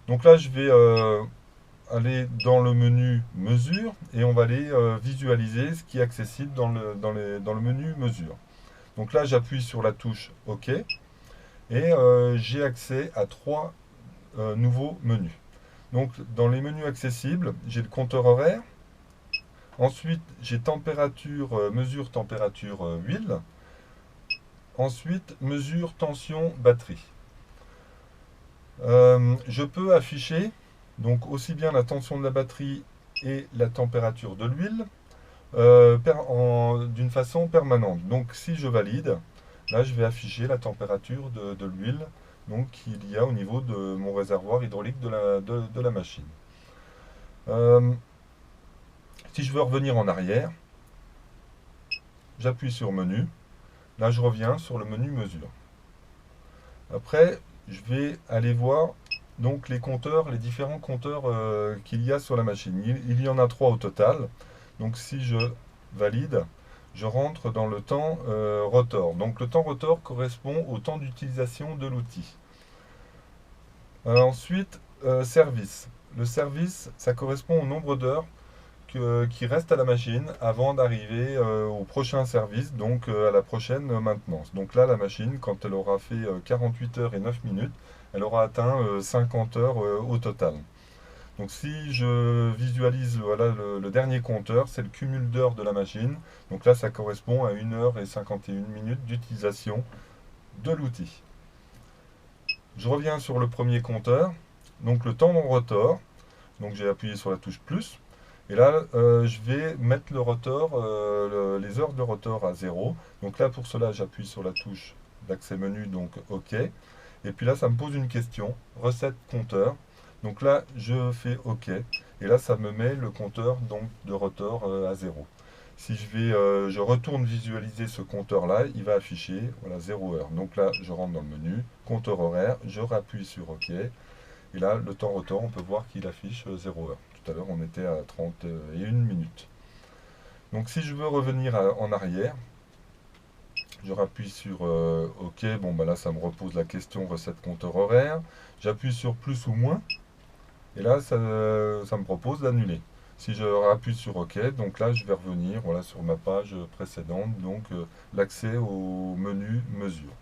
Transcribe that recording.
Donc là, je vais aller dans le menu mesure et on va aller visualiser ce qui est accessible dans le menu mesure. Donc là, j'appuie sur la touche OK et j'ai accès à trois nouveaux menus. Donc dans les menus accessibles, j'ai le compteur horaire. Ensuite, j'ai température, mesure température huile. Ensuite, mesure tension batterie. Je peux afficher donc aussi bien la tension de la batterie et la température de l'huile d'une façon permanente. Donc si je valide, là je vais afficher la température de l'huile donc qu'il y a au niveau de mon réservoir hydraulique de la machine. Euh, Si je veux revenir en arrière, j'appuie sur menu. Là je reviens sur le menu mesure. Après, je vais aller voir donc les compteurs, les différents compteurs qu'il y a sur la machine. Il y en a trois au total. Donc si je valide, je rentre dans le temps rotor. Donc le temps rotor correspond au temps d'utilisation de l'outil. Ensuite, service. Le service, ça correspond au nombre d'heures qui reste à la machine avant d'arriver au prochain service, donc à la prochaine maintenance. Donc là, la machine, quand elle aura fait 48 heures et 9 minutes, elle aura atteint 50 heures au total. Donc si je visualise voilà, le dernier compteur, c'est le cumul d'heures de la machine. Donc là, ça correspond à 1 heure et 51 minutes d'utilisation de l'outil. Je reviens sur le premier compteur, donc le temps de rotor. Donc j'ai appuyé sur la touche plus. Et là, je vais mettre le rotor, les heures de rotor à 0. Donc là, pour cela, j'appuie sur la touche d'accès menu, donc OK. Et puis là, ça me pose une question, recette compteur. Donc là, je fais OK. Et là, ça me met le compteur donc, de rotor à 0. Si je retourne visualiser ce compteur-là, il va afficher voilà, 0 heure. Donc là, je rentre dans le menu, compteur horaire, je rappuie sur OK. Et là, le temps rotor, on peut voir qu'il affiche 0 heure. Tout à l'heure, on était à 31 minutes. Donc si je veux revenir en arrière, je rappuie sur OK. Bon, bah là, ça me repose la question recette compteur horaire. J'appuie sur plus ou moins. Et là, ça me propose d'annuler. Si je rappuie sur OK, donc là, je vais revenir voilà, sur ma page précédente, donc l'accès au menu mesure.